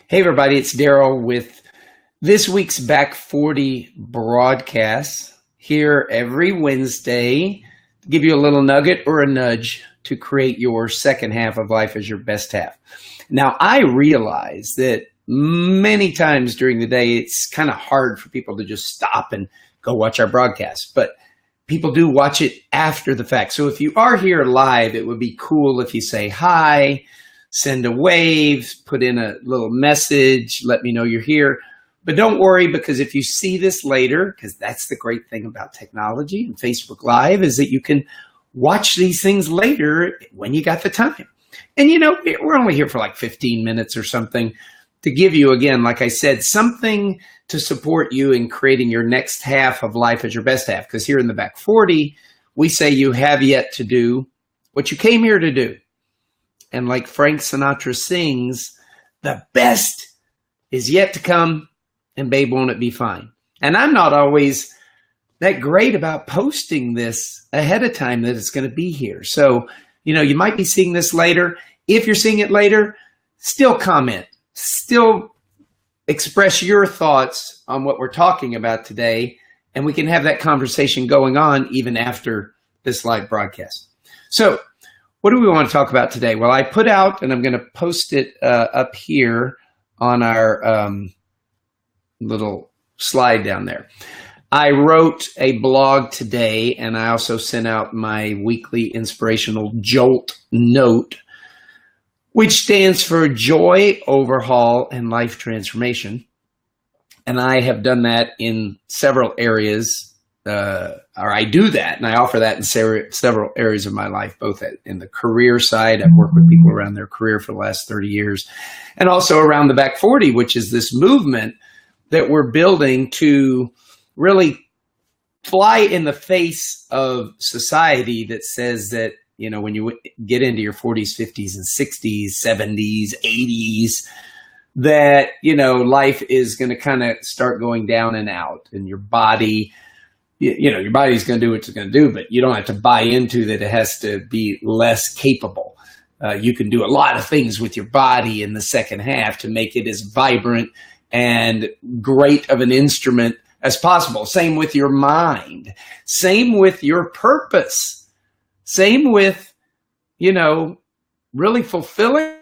Hey everybody, it's Darrell with this week's Back 40 broadcast here every Wednesday to give you a little nugget or a nudge to create your second half of life as your best half. Now, I realize that many times during the day, it's kind of hard for people to just stop and go watch our broadcast, but people do watch it after the fact. So if you are here live, it would be cool if you say hi, send a wave, put in a little message, let me know you're here. But don't worry, because if you see this later, because that's the great thing about technology and Facebook Live, is that you can watch these things later when you got the time. And you know, we're only here for like 15 minutes or something to give you, again, like I said, something to support you in creating your next half of life as your best half. Because here in the Back 40, we say you have yet to do what you came here to do. And like Frank Sinatra sings, the best is yet to come, and babe, won't it be fine? And I'm not always that great about posting this ahead of time that it's going to be here. So, you know, you might be seeing this later. If you're seeing it later, still comment, still express your thoughts on what we're talking about today, and we can have that conversation going on even after this live broadcast. So, what do we want to talk about today? Well, I put out, and I'm going to post it up here on our little slide down there. I wrote a blog today, and I also sent out my weekly inspirational Jolt note, which stands for Joy, Overhaul, and Life Transformation. And I have done that in several areas. Or I do that, and I offer that in several areas of my life, both in the career side. I've worked with people around their career for the last 30 years, and also around the Back 40, which is this movement that we're building to really fly in the face of society that says that, you know, when you get into your 40s, 50s, and 60s, 70s, 80s, that, you know, life is going to kind of start going down and out, and your body, you know, your body's going to do what it's going to do, but you don't have to buy into that it has to be less capable. You can do a lot of things with your body in the second half to make it as vibrant and great of an instrument as possible. Same with your mind. Same with your purpose. Same with, you know, really fulfilling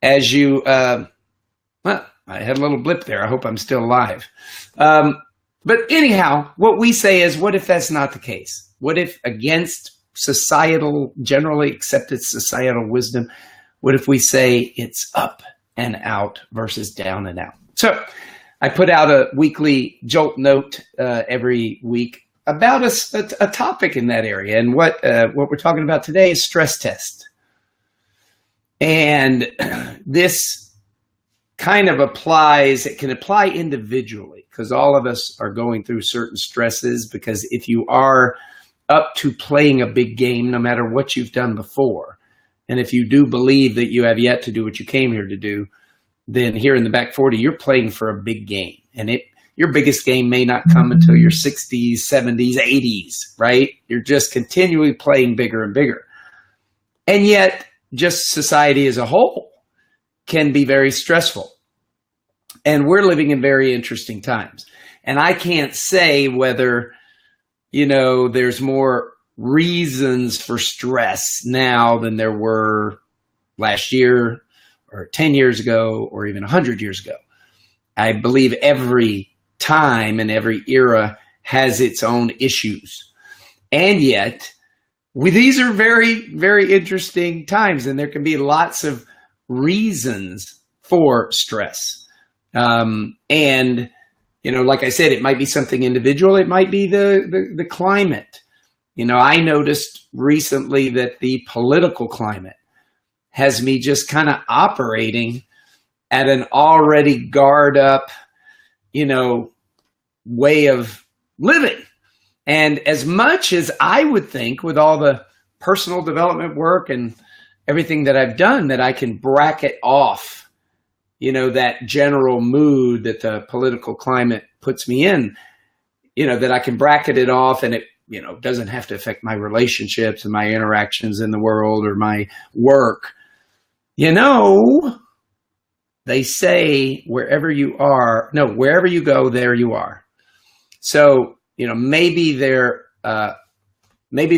as you, well, I had a little blip there. I hope I'm still alive. But anyhow, what we say is, what if that's not the case? What if, against generally accepted societal wisdom, what if we say it's up and out versus down and out? So I put out a weekly Jolt note every week about a topic in that area. And what we're talking about today is stress test. And this kind of it can apply individually, because all of us are going through certain stresses. Because if you are up to playing a big game, no matter what you've done before, and if you do believe that you have yet to do what you came here to do, then here in the Back 40, you're playing for a big game. And your biggest game may not come until your 60s, 70s, 80s, right? You're just continually playing bigger and bigger. And yet, just society as a whole can be very stressful. And we're living in very interesting times. And I can't say whether, you know, there's more reasons for stress now than there were last year or 10 years ago or even 100 years ago. I believe every time and every era has its own issues. And yet, these are very, very interesting times, and there can be lots of reasons for stress. And, you know, like I said, it might be something individual. It might be the climate. You know, I noticed recently that the political climate has me just kind of operating at an already guard up, you know, way of living. And as much as I would think with all the personal development work and everything that I've done that I can bracket off, that general mood that the political climate puts me in, that I can bracket it off and it, doesn't have to affect my relationships and my interactions in the world or my work. They say wherever you go, there you are. So, maybe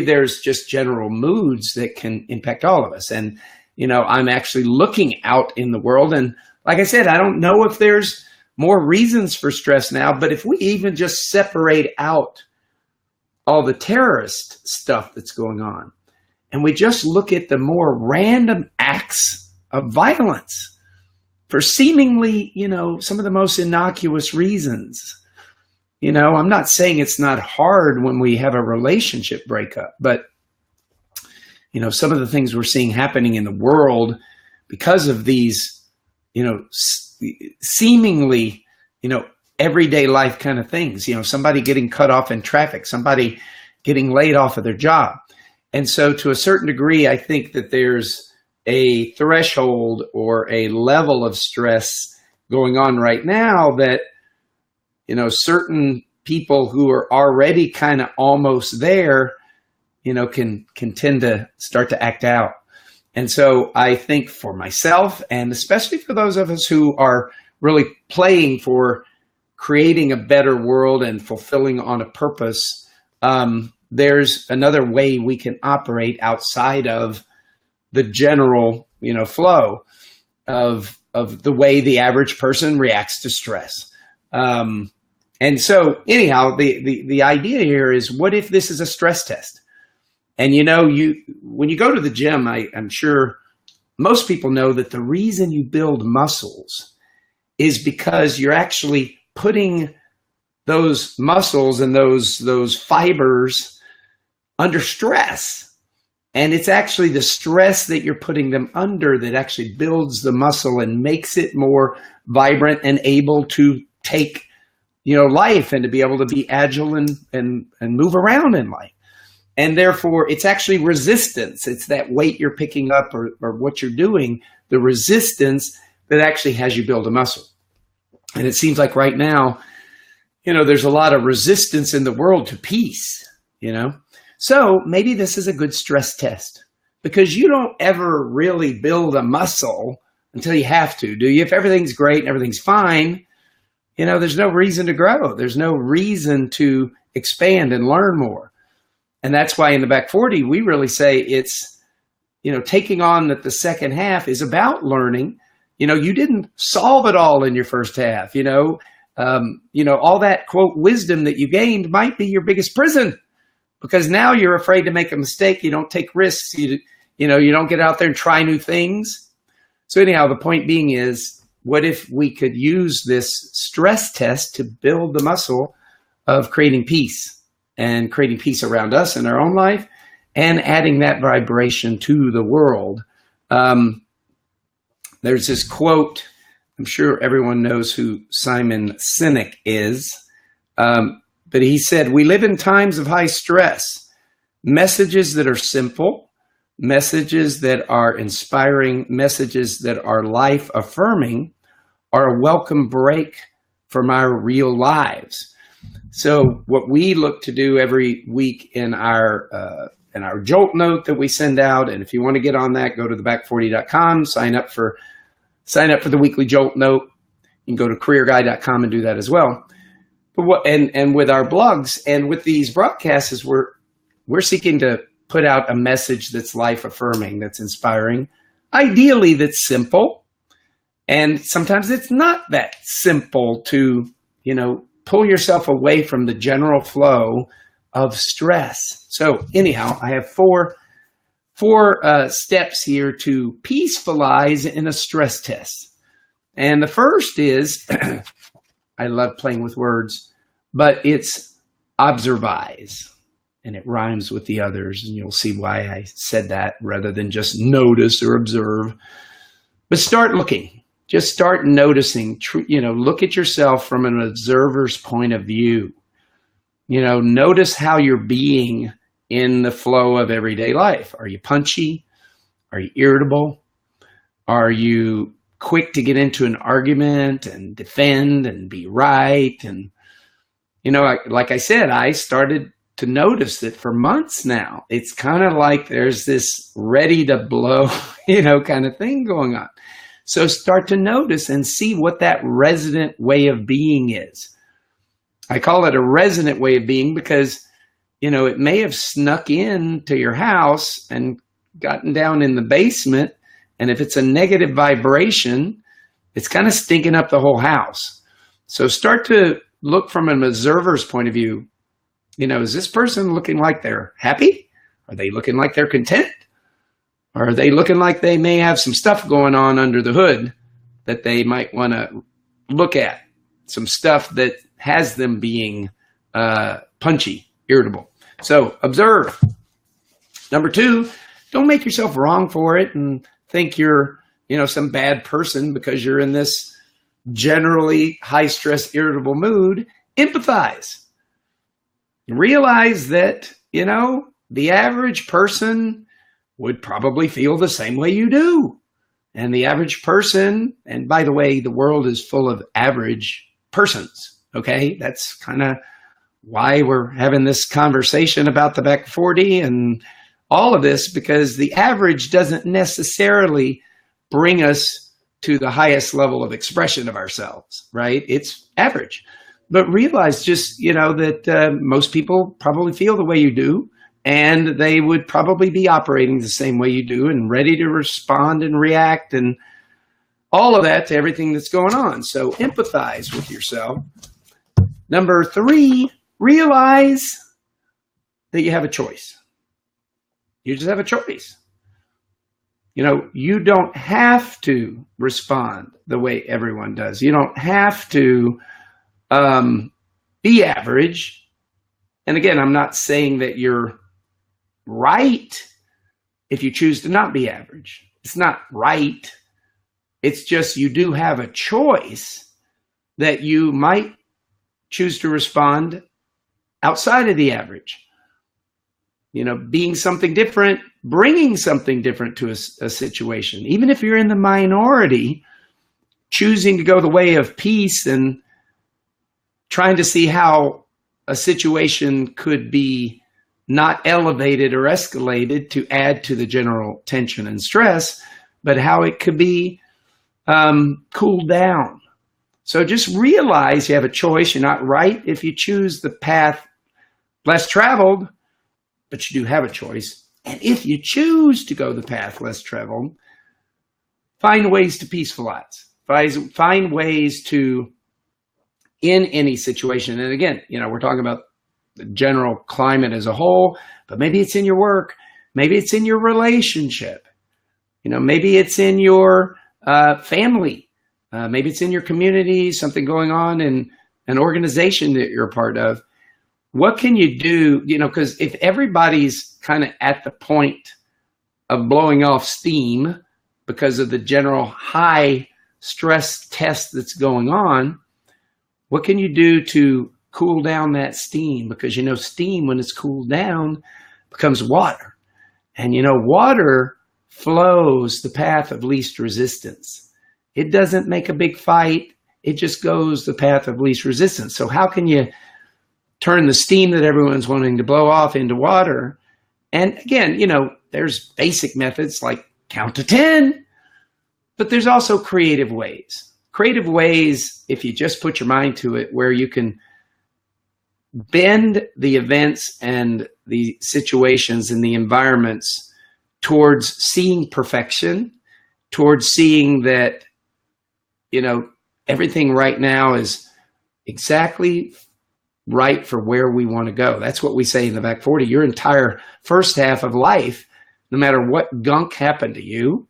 there's just general moods that can impact all of us. And, I'm actually looking out in the world. And like I said, I don't know if there's more reasons for stress now, but if we even just separate out all the terrorist stuff that's going on, and we just look at the more random acts of violence for seemingly, some of the most innocuous reasons. I'm not saying it's not hard when we have a relationship breakup, but, some of the things we're seeing happening in the world because of these, seemingly, everyday life kind of things, somebody getting cut off in traffic, somebody getting laid off of their job. And so to a certain degree, I think that there's a threshold or a level of stress going on right now that, certain people who are already kind of almost there, can tend to start to act out. And so I think for myself, and especially for those of us who are really playing for creating a better world and fulfilling on a purpose, there's another way we can operate outside of the general, flow of the way the average person reacts to stress. And so anyhow, the idea here is, what if this is a stress test? And when you go to the gym, I'm sure most people know that the reason you build muscles is because you're actually putting those muscles and those fibers under stress. And it's actually the stress that you're putting them under that actually builds the muscle and makes it more vibrant and able to take, life and to be able to be agile and move around in life. And therefore, it's actually resistance. It's that weight you're picking up or what you're doing, the resistance that actually has you build a muscle. And it seems like right now, there's a lot of resistance in the world to peace, So maybe this is a good stress test, because you don't ever really build a muscle until you have to, do you? If everything's great and everything's fine, there's no reason to grow. There's no reason to expand and learn more. And that's why in the Back 40, we really say it's, taking on that the second half is about learning. You didn't solve it all in your first half, all that quote wisdom that you gained might be your biggest prison, because now you're afraid to make a mistake. You don't take risks. You don't get out there and try new things. So anyhow, the point being is, what if we could use this stress test to build the muscle of creating peace? And creating peace around us in our own life and adding that vibration to the world. There's this quote, I'm sure everyone knows who Simon Sinek is, but he said, "We live in times of high stress. Messages that are simple, messages that are inspiring, messages that are life affirming are a welcome break from our real lives." So what we look to do every week in our Jolt note that we send out, and if you want to get on that, go to theback40.com, sign up for the weekly Jolt note. You can go to careerguy.com and do that as well. But and with our blogs and with these broadcasts, is we're seeking to put out a message that's life affirming, that's inspiring, ideally that's simple, and sometimes it's not that simple to pull yourself away from the general flow of stress. So anyhow, I have four steps here to peacefulize in a stress test. And the first is, I love playing with words, but it's observize. And it rhymes with the others. And you'll see why I said that rather than just notice or observe. But start looking. Just start noticing, look at yourself from an observer's point of view. Notice how you're being in the flow of everyday life. Are you punchy? Are you irritable? Are you quick to get into an argument and defend and be right? And, like I said, I started to notice that for months now. It's kind of like there's this ready to blow, kind of thing going on. So start to notice and see what that resident way of being is. I call it a resonant way of being because, it may have snuck into your house and gotten down in the basement. And if it's a negative vibration, it's kind of stinking up the whole house. So start to look from an observer's point of view. Is this person looking like they're happy? Are they looking like they're content? Or are they looking like they may have some stuff going on under the hood that they might want to look at? Some stuff that has them being punchy, irritable. So observe. Number 2, don't make yourself wrong for it and think you're, some bad person because you're in this generally high stress, irritable mood. Empathize. Realize that, the average person would probably feel the same way you do. And the average person, and by the way, the world is full of average persons. Okay. That's kind of why we're having this conversation about the Back 40 and all of this, because the average doesn't necessarily bring us to the highest level of expression of ourselves, right? It's average. But realize just, that most people probably feel the way you do, and they would probably be operating the same way you do and ready to respond and react and all of that to everything that's going on. So empathize with yourself. Number 3, realize that you have a choice. You just have a choice. You don't have to respond the way everyone does. You don't have to be average. And again, I'm not saying that you're right if you choose to not be average. It's not right. It's just you do have a choice that you might choose to respond outside of the average. Being something different, bringing something different to a situation. Even if you're in the minority, choosing to go the way of peace and trying to see how a situation could be not elevated or escalated to add to the general tension and stress, but how it could be cooled down. So just realize you have a choice. You're not right if you choose the path less traveled, but you do have a choice. And if you choose to go the path less traveled, find ways to peacefulize. Find ways to, in any situation. And again, we're talking about the general climate as a whole, but maybe it's in your work. Maybe it's in your relationship. Maybe it's in your family. Maybe it's in your community, something going on in an organization that you're a part of. What can you do? Because if everybody's kind of at the point of blowing off steam because of the general high stress test that's going on, what can you do to cool down that steam? Because steam, when it's cooled down, becomes water. And water flows the path of least resistance. It doesn't make a big fight. It just goes the path of least resistance. So how can you turn the steam that everyone's wanting to blow off into water? And again, there's basic methods like count to 10, but there's also creative ways. Creative ways, if you just put your mind to it, where you can bend the events and the situations and the environments towards seeing perfection, towards seeing that, everything right now is exactly right for where we want to go. That's what we say in the Back 40. Your entire first half of life, no matter what gunk happened to you,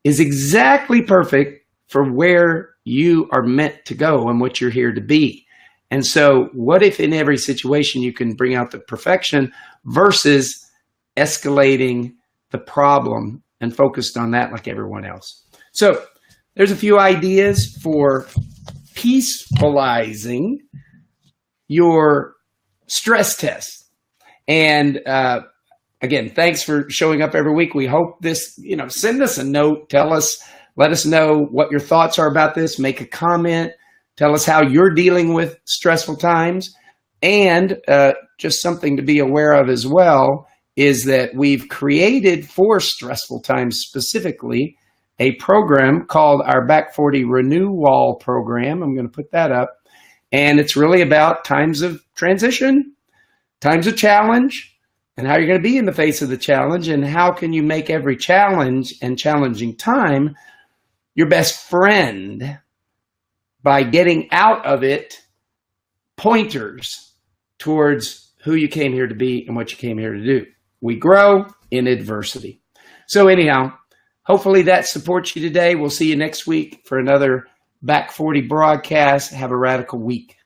is exactly perfect for where you are meant to go and what you're here to be. And so what if in every situation you can bring out the perfection versus escalating the problem and focused on that like everyone else? So there's a few ideas for peacefulizing your stress test. And again, thanks for showing up every week. We hope this, send us a note, let us know what your thoughts are about this, make a comment, tell us how you're dealing with stressful times. And just something to be aware of as well is that we've created for stressful times specifically a program called our Back 40 Renew Wall program. I'm going to put that up. And it's really about times of transition, times of challenge, and how you're going to be in the face of the challenge, and how can you make every challenge and challenging time your best friend by getting out of it pointers towards who you came here to be and what you came here to do. We grow in adversity. So anyhow, hopefully that supports you today. We'll see you next week for another Back 40 broadcast. Have a radical week.